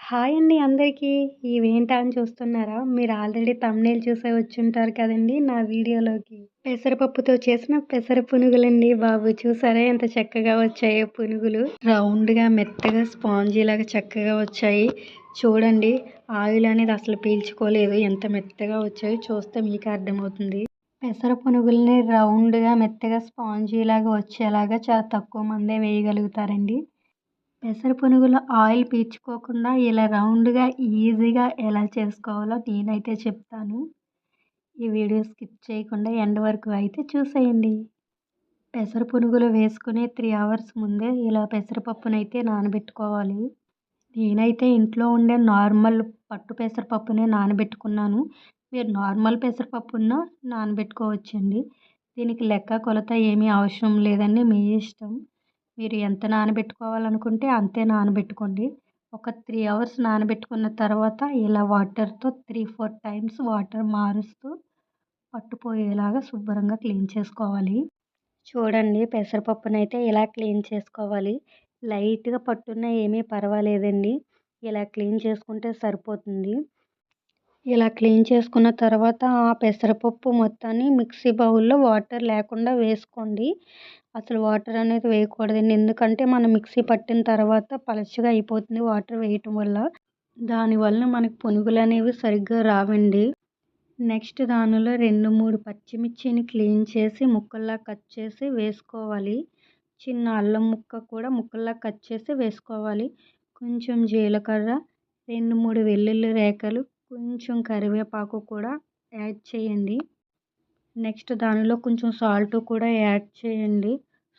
Hi అండి అందరికీ. ఇవేంటా అని చూస్తున్నారా? మీరు ఆల్రెడీ థంబ్‌నెయిల్ చూసే వచ్చుంటారు కదండీ నా వీడియోలోకి. పెసరపప్పుతో చేసిన పెసర పునుగులండి బాబు. చూసారా ఎంత చక్కగా వచ్చాయో పునుగులు. రౌండ్‌గా, మెత్తగా, స్పాంజీలాగా చక్కగా వచ్చాయి. చూడండి ఆయిల్ అనేది అసలు పీల్చుకోలేదు. ఎంత మెత్తగా వచ్చాయో చూస్తే మీకే అర్థమవుతుంది. పెసర పునుగుల్ని రౌండ్‌గా, మెత్తగా, స్పాంజీలాగా వచ్చేలాగా చాలా తక్కువ మందే వేయగలుగుతారండి. పెసర పునుగులు ఆయిల్ పీల్చుకోకుండా ఇలా రౌండ్‌గా, ఈజీగా ఎలా చేసుకోవాలో నేనైతే చెప్తాను. ఈ వీడియో స్కిప్ చేయకుండా ఎండ్ వరకు అయితే చూసేయండి. పెసర పునుగులు వేసుకునే 3 అవర్స్ ముందే ఇలా పెసరపప్పునైతే నానబెట్టుకోవాలి. నేనైతే ఇంట్లో ఉండే నార్మల్ పట్టు పెసరపప్పునే నానబెట్టుకున్నాను. మీరు నార్మల్ పెసరపప్పున్నా నానబెట్టుకోవచ్చండి. దీనికి లెక్క, కొలత ఏమీ అవసరం లేదండి. మీ ఇష్టం. మీరు ఎంత నానబెట్టుకోవాలనుకుంటే అంతే నానబెట్టుకోండి. ఒక 3 అవర్స్ నానబెట్టుకున్న తర్వాత ఇలా వాటర్‌తో 3, 4 టైమ్స్ వాటర్ మారుస్తూ పట్టుపోయేలాగా శుభ్రంగా క్లీన్ చేసుకోవాలి. చూడండి పెసరపప్పునైతే ఇలా క్లీన్ చేసుకోవాలి. లైట్‌గా పట్టున్నా ఏమీ పర్వాలేదండి. ఇలా క్లీన్ చేసుకుంటే సరిపోతుంది. ఇలా క్లీన్ చేసుకున్న తర్వాత ఆ పెసరపప్పు మొత్తాన్ని మిక్సీ బౌల్‌లో వాటర్ లేకుండా వేసుకోండి. అసలు వాటర్ అనేది వేయకూడదండి. ఎందుకంటే మనం మిక్సీ పట్టిన తర్వాత పలచగా అయిపోతుంది వాటర్ వేయటం వల్ల. దానివల్ల మనకు పునుగులనేవి సరిగ్గా రావండి. నెక్స్ట్ దానిలో 2, 3 పచ్చిమిర్చిని క్లీన్ చేసి ముక్కల్లా కట్ చేసి వేసుకోవాలి. చిన్న అల్లం ముక్క కూడా ముక్కల్లా కట్ చేసి వేసుకోవాలి. కొంచెం జీలకర్ర, 2, 3 వెల్లుల్లి రేఖలు, కొంచెం కరివేపాకు కూడా యాడ్ చేయండి. నెక్స్ట్ దానిలో కొంచెం సాల్ట్ కూడా యాడ్ చేయండి.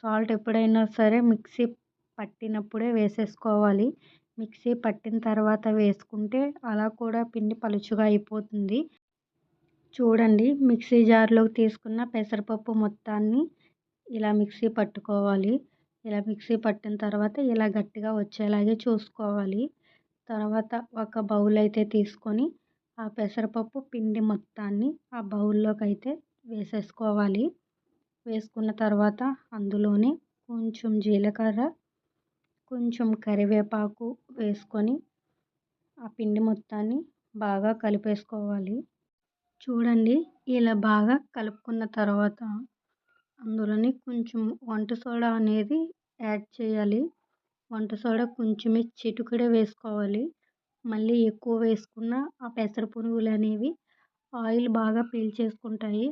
సాల్ట్ ఎప్పుడైనా సరే మిక్సీ పట్టినప్పుడే వేసేసుకోవాలి. మిక్సీ పట్టిన తర్వాత వేసుకుంటే అలా కూడా పిండి పలుచగా అయిపోతుంది. చూడండి మిక్సీ జార్‌లోకి తీసుకున్న పెసరపప్పు మొత్తాన్ని ఇలా మిక్సీ పట్టుకోవాలి. ఇలా మిక్సీ పట్టిన తర్వాత ఇలా గట్టిగా వచ్చేలాగే చూసుకోవాలి. తర్వాత ఒక బౌల్ అయితే తీసుకొని ఆ పెసరపప్పు పిండి మొత్తాన్ని ఆ బౌల్‌లోకి అయితే వేసేసుకోవాలి. వేసుకున్న తర్వాత అందులోనే కొంచెం జీలకర్ర, కొంచెం కరివేపాకు వేసుకొని ఆ పిండి మొత్తాన్ని బాగా కలిపేసుకోవాలి. చూడండి ఇలా బాగా కలుపుకున్న తర్వాత అందులోని కొంచెం వంట సోడా అనేది యాడ్ చేయాలి. వంట సోడా కొంచెమే చిటికెడే వేసుకోవాలి. మళ్ళీ ఎక్కువ వేసుకున్న ఆ పెసర పునుగులు అనేవి ఆయిల్ బాగా పీల్చేసుకుంటాయి.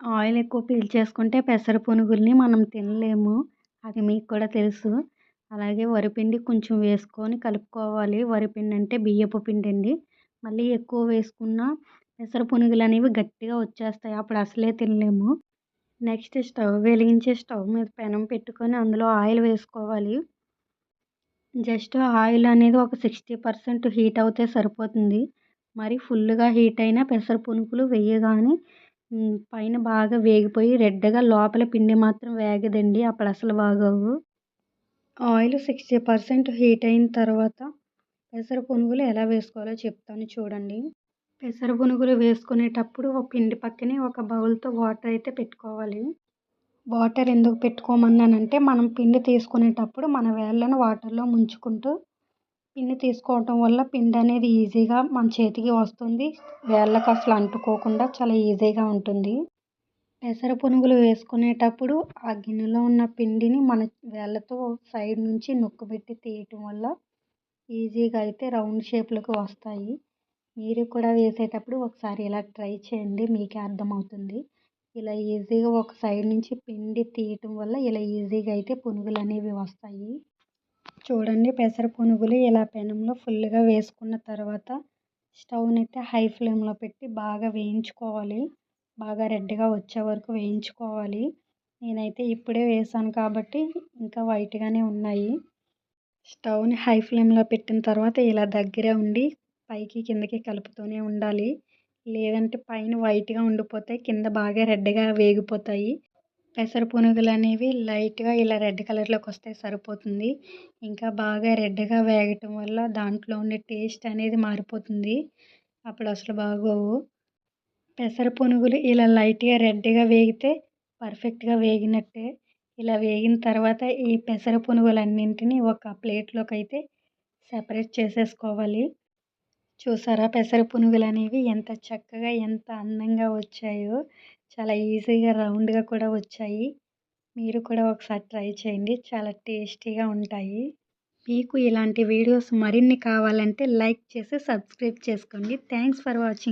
ఆయిల్ ఎక్కువ పీల్చేసుకుంటే పెసర పునుగుల్ని మనం తినలేము. అది మీకు కూడా తెలుసు. అలాగే వరిపిండి కొంచెం వేసుకొని కలుపుకోవాలి. వరిపిండి అంటే బియ్యపు పిండండి. మళ్ళీ ఎక్కువ వేసుకున్న పెసర పునుగులు అనేవి గట్టిగా వచ్చేస్తాయి. అప్పుడు అసలే తినలేము. నెక్స్ట్ స్టవ్ వెలిగించి స్టవ్ మీద పెనం పెట్టుకొని అందులో ఆయిల్ వేసుకోవాలి. జస్ట్ ఆయిల్ అనేది ఒక 60% హీట్ అవుతే సరిపోతుంది. మరి ఫుల్‌గా హీట్ అయిన పెసర పునుగులు వేయగానే పైన బాగా వేగిపోయి రెడ్‌గా లోపల పిండి మాత్రం వేగదండి. అప్పుడు అసలు బాగోవు. ఆయిల్ 60% హీట్ అయిన తర్వాత పెసర పునుగులు ఎలా వేసుకోవాలో చెప్తాను చూడండి. పెసర పునుగులు వేసుకునేటప్పుడు ఒక పిండి పక్కనే ఒక బౌల్‌తో వాటర్ అయితే పెట్టుకోవాలి. వాటర్ ఎందుకు పెట్టుకోమన్నానంటే మనం పిండి తీసుకునేటప్పుడు మన వేళ్ళను వాటర్‌లో ముంచుకుంటూ పిండి తీసుకోవటం వల్ల పిండి అనేది ఈజీగా మన చేతికి వస్తుంది. వేళ్ళకి అసలు అంటుకోకుండా చాలా ఈజీగా ఉంటుంది. పెసర పునుగులు వేసుకునేటప్పుడు ఆ గిన్నెలో ఉన్న పిండిని మన వేళ్ళతో సైడ్ నుంచి నొక్కబెట్టి తీయటం వల్ల ఈజీగా అయితే రౌండ్ షేప్‌లోకి వస్తాయి. మీరు కూడా వేసేటప్పుడు ఒకసారి ఇలా ట్రై చేయండి. మీకే అర్థమవుతుంది. ఇలా ఈజీగా ఒక సైడ్ నుంచి పిండి తీయటం వల్ల ఇలా ఈజీగా అయితే పునుగులు అనేవి వస్తాయి. చూడండి పెసర పునుగులు ఇలా పెనంలో ఫుల్‌గా వేసుకున్న తర్వాత స్టవ్‌నైతే హై ఫ్లేమ్‌లో పెట్టి బాగా వేయించుకోవాలి. బాగా రెడ్‌గా వచ్చే వరకు వేయించుకోవాలి. నేనైతే ఇప్పుడే వేసాను కాబట్టి ఇంకా వైట్‌గానే ఉన్నాయి. స్టవ్‌ని హై ఫ్లేమ్‌లో పెట్టిన తర్వాత ఇలా దగ్గర ఉండి పైకి కిందకి కలుపుతూనే ఉండాలి. లేదంటే పైన వైట్‌గా ఉండిపోతాయి. కింద బాగా రెడ్‌గా వేగిపోతాయి. పెసర పునుగులు అనేవి లైట్‌గా ఇలా రెడ్ కలర్‌లోకి వస్తే సరిపోతుంది. ఇంకా బాగా రెడ్‌గా వేగటం వల్ల దాంట్లో ఉండే టేస్ట్ అనేది మారిపోతుంది. అప్పుడు అసలు బాగోవు. పెసర పునుగులు ఇలా లైట్‌గా రెడ్‌గా వేగితే పర్ఫెక్ట్‌గా వేగినట్టే. ఇలా వేగిన తర్వాత ఈ పెసర పునుగులన్నింటినీ ఒక ప్లేట్‌లోకి అయితే సెపరేట్ చేసేసుకోవాలి. చూసారా పెసర పునుగులనేవి ఎంత చక్కగా, ఎంత అందంగా వచ్చాయో. చాలా ఈజీగా రౌండ్‌గా కూడా వచ్చాయి. మీరు కూడా ఒకసారి ట్రై చేయండి. చాలా టేస్టీగా ఉంటాయి. మీకు ఇలాంటి వీడియోస్ మరిన్ని కావాలంటే లైక్ చేసి సబ్స్క్రైబ్ చేసుకోండి. Thanks for watching.